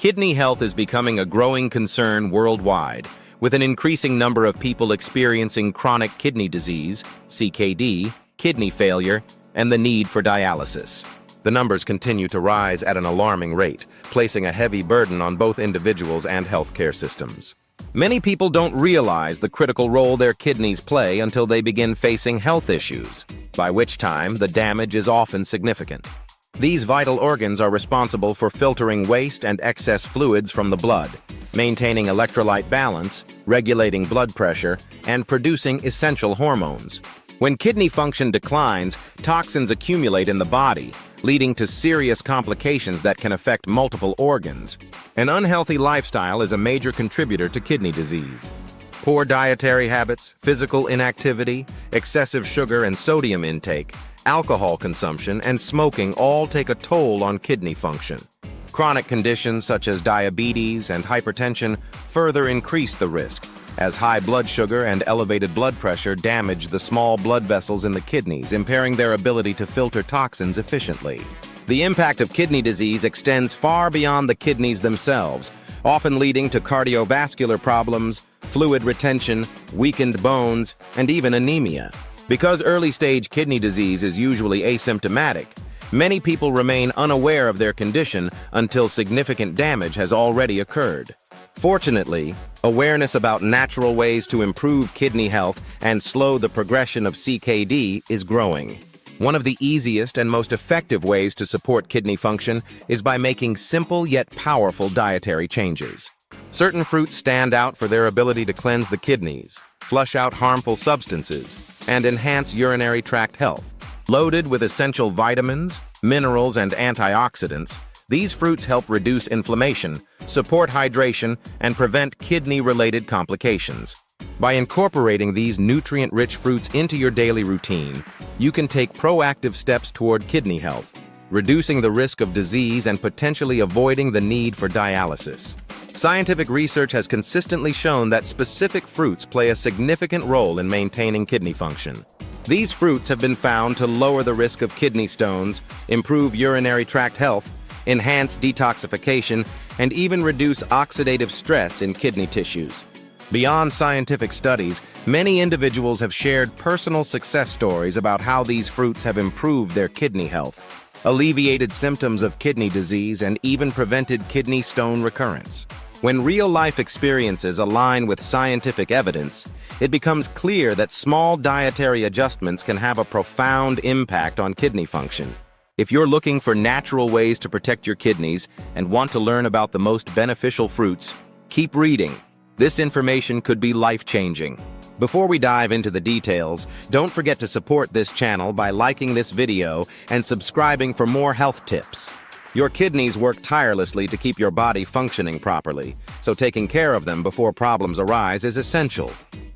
Kidney health is becoming a growing concern worldwide, with an increasing number of people experiencing chronic kidney disease, CKD, kidney failure, and the need for dialysis. The numbers continue to rise at an alarming rate, placing a heavy burden on both individuals and healthcare systems. Many people don't realize the critical role their kidneys play until they begin facing health issues, by which time the damage is often significant. These vital organs are responsible for filtering waste and excess fluids from the blood, maintaining electrolyte balance, regulating blood pressure, and producing essential hormones. When kidney function declines, toxins accumulate in the body, leading to serious complications that can affect multiple organs. An unhealthy lifestyle is a major contributor to kidney disease. Poor dietary habits, physical inactivity, excessive sugar and sodium intake, alcohol consumption, and smoking all take a toll on kidney function. Chronic conditions such as diabetes and hypertension further increase the risk, as high blood sugar and elevated blood pressure damage the small blood vessels in the kidneys, impairing their ability to filter toxins efficiently. The impact of kidney disease extends far beyond the kidneys themselves, often leading to cardiovascular problems, fluid retention, weakened bones, and even anemia. Because early-stage kidney disease is usually asymptomatic, many people remain unaware of their condition until significant damage has already occurred. Fortunately, awareness about natural ways to improve kidney health and slow the progression of CKD is growing. One of the easiest and most effective ways to support kidney function is by making simple yet powerful dietary changes. Certain fruits stand out for their ability to cleanse the kidneys, flush out harmful substances, and enhance urinary tract health. Loaded with essential vitamins, minerals, and antioxidants, these fruits help reduce inflammation, support hydration, and prevent kidney-related complications. By incorporating these nutrient-rich fruits into your daily routine, you can take proactive steps toward kidney health, reducing the risk of disease and potentially avoiding the need for dialysis. Scientific research has consistently shown that specific fruits play a significant role in maintaining kidney function. These fruits have been found to lower the risk of kidney stones, improve urinary tract health, enhance detoxification, and even reduce oxidative stress in kidney tissues. Beyond scientific studies, many individuals have shared personal success stories about how these fruits have improved their kidney health, alleviated symptoms of kidney disease, and even prevented kidney stone recurrence. When real-life experiences align with scientific evidence, it becomes clear that small dietary adjustments can have a profound impact on kidney function. If you're looking for natural ways to protect your kidneys and want to learn about the most beneficial fruits, keep reading. This information could be life-changing. Before we dive into the details, don't forget to support this channel by liking this video and subscribing for more health tips. Your kidneys work tirelessly to keep your body functioning properly, so taking care of them before problems arise is essential.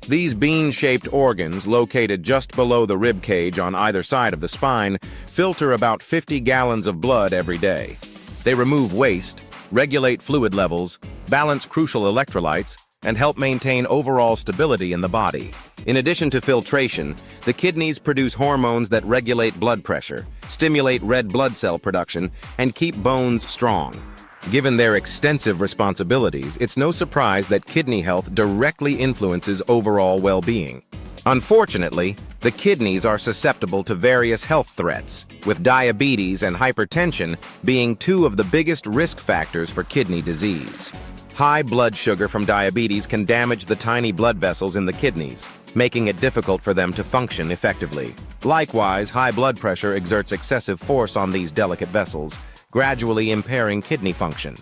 These bean-shaped organs, located just below the rib cage on either side of the spine, filter about 50 gallons of blood every day. They remove waste, regulate fluid levels, balance crucial electrolytes, and help maintain overall stability in the body. In addition to filtration, the kidneys produce hormones that regulate blood pressure, stimulate red blood cell production, and keep bones strong. Given their extensive responsibilities, it's no surprise that kidney health directly influences overall well-being. Unfortunately, the kidneys are susceptible to various health threats, with diabetes and hypertension being two of the biggest risk factors for kidney disease. High blood sugar from diabetes can damage the tiny blood vessels in the kidneys, making it difficult for them to function effectively. Likewise, high blood pressure exerts excessive force on these delicate vessels, gradually impairing kidney function.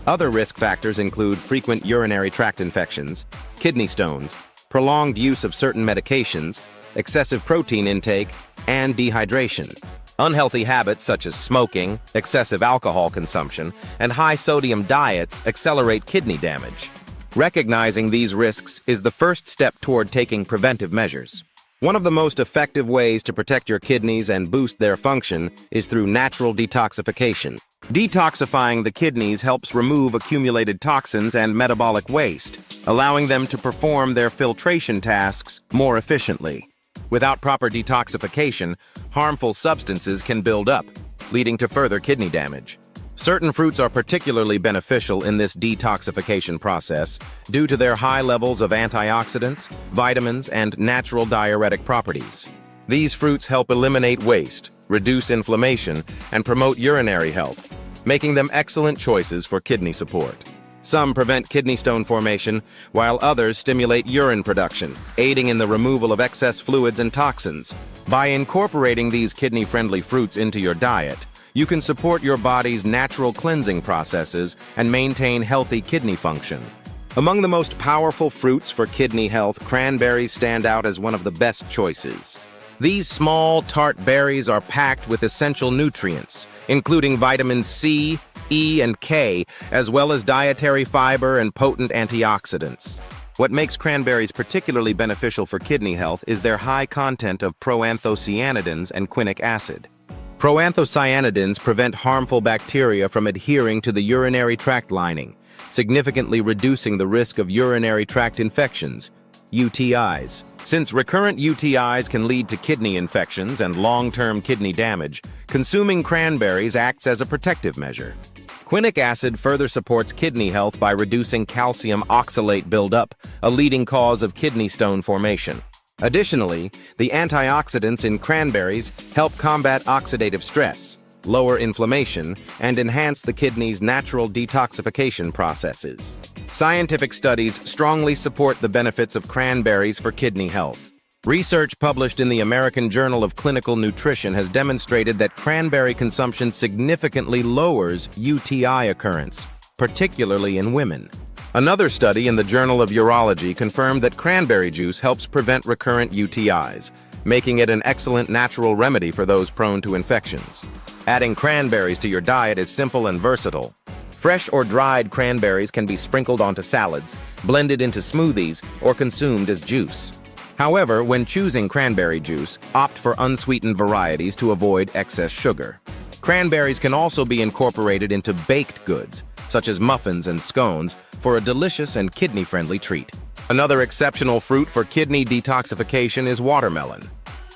Other risk factors include frequent urinary tract infections, kidney stones, prolonged use of certain medications, excessive protein intake, and dehydration. Unhealthy habits such as smoking, excessive alcohol consumption, and high-sodium diets accelerate kidney damage. Recognizing these risks is the first step toward taking preventive measures. One of the most effective ways to protect your kidneys and boost their function is through natural detoxification. Detoxifying the kidneys helps remove accumulated toxins and metabolic waste, allowing them to perform their filtration tasks more efficiently. Without proper detoxification, harmful substances can build up, leading to further kidney damage. Certain fruits are particularly beneficial in this detoxification process due to their high levels of antioxidants, vitamins, and natural diuretic properties. These fruits help eliminate waste, reduce inflammation, and promote urinary health, making them excellent choices for kidney support. Some prevent kidney stone formation, while others stimulate urine production, aiding in the removal of excess fluids and toxins. By incorporating these kidney-friendly fruits into your diet, you can support your body's natural cleansing processes and maintain healthy kidney function. Among the most powerful fruits for kidney health, cranberries stand out as one of the best choices. These small, tart berries are packed with essential nutrients, including vitamins C, E, and K, as well as dietary fiber and potent antioxidants. What makes cranberries particularly beneficial for kidney health is their high content of proanthocyanidins and quinic acid. Proanthocyanidins prevent harmful bacteria from adhering to the urinary tract lining, significantly reducing the risk of urinary tract infections, UTIs. Since recurrent UTIs can lead to kidney infections and long-term kidney damage, consuming cranberries acts as a protective measure. Quinic acid further supports kidney health by reducing calcium oxalate buildup, a leading cause of kidney stone formation. Additionally, the antioxidants in cranberries help combat oxidative stress, lower inflammation, and enhance the kidney's natural detoxification processes. Scientific studies strongly support the benefits of cranberries for kidney health. Research published in the American Journal of Clinical Nutrition has demonstrated that cranberry consumption significantly lowers UTI occurrence, particularly in women. Another study in the Journal of Urology confirmed that cranberry juice helps prevent recurrent UTIs, making it an excellent natural remedy for those prone to infections. Adding cranberries to your diet is simple and versatile. Fresh or dried cranberries can be sprinkled onto salads, blended into smoothies, or consumed as juice. However, when choosing cranberry juice, opt for unsweetened varieties to avoid excess sugar. Cranberries can also be incorporated into baked goods, such as muffins and scones, for a delicious and kidney-friendly treat. Another exceptional fruit for kidney detoxification is watermelon.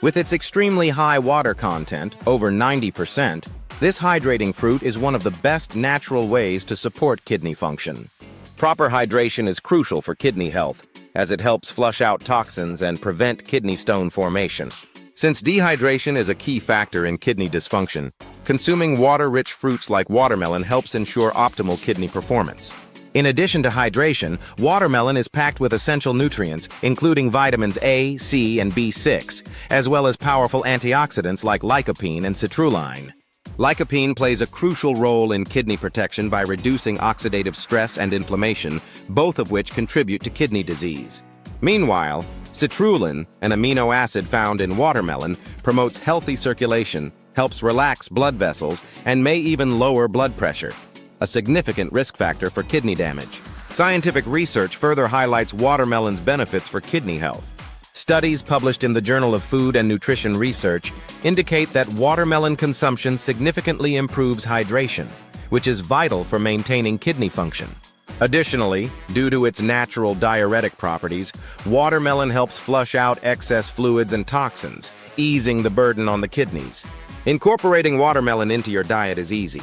With its extremely high water content, over 90%, this hydrating fruit is one of the best natural ways to support kidney function. Proper hydration is crucial for kidney health, as it helps flush out toxins and prevent kidney stone formation. Since dehydration is a key factor in kidney dysfunction, consuming water-rich fruits like watermelon helps ensure optimal kidney performance. In addition to hydration, watermelon is packed with essential nutrients, including vitamins A, C, and B6, as well as powerful antioxidants like lycopene and citrulline. Lycopene plays a crucial role in kidney protection by reducing oxidative stress and inflammation, both of which contribute to kidney disease. Meanwhile, citrulline, an amino acid found in watermelon, promotes healthy circulation, helps relax blood vessels, and may even lower blood pressure, a significant risk factor for kidney damage. Scientific research further highlights watermelon's benefits for kidney health. Studies published in the Journal of Food and Nutrition Research indicate that watermelon consumption significantly improves hydration, which is vital for maintaining kidney function. Additionally, due to its natural diuretic properties, watermelon helps flush out excess fluids and toxins, easing the burden on the kidneys. Incorporating watermelon into your diet is easy.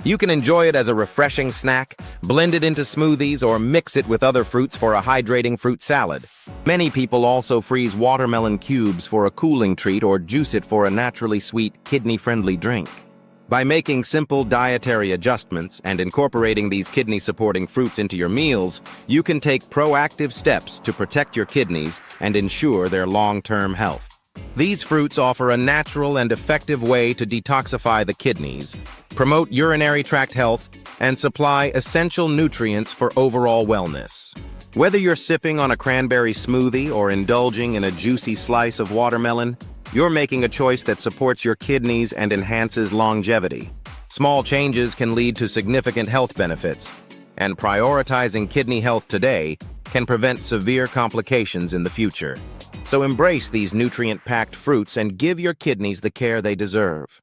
You can enjoy it as a refreshing snack, blend it into smoothies, or mix it with other fruits for a hydrating fruit salad. Many people also freeze watermelon cubes for a cooling treat or juice it for a naturally sweet, kidney-friendly drink. By making simple dietary adjustments and incorporating these kidney-supporting fruits into your meals, you can take proactive steps to protect your kidneys and ensure their long-term health. These fruits offer a natural and effective way to detoxify the kidneys, promote urinary tract health, and supply essential nutrients for overall wellness. Whether you're sipping on a cranberry smoothie or indulging in a juicy slice of watermelon, you're making a choice that supports your kidneys and enhances longevity. Small changes can lead to significant health benefits, and prioritizing kidney health today can prevent severe complications in the future. So embrace these nutrient-packed fruits and give your kidneys the care they deserve.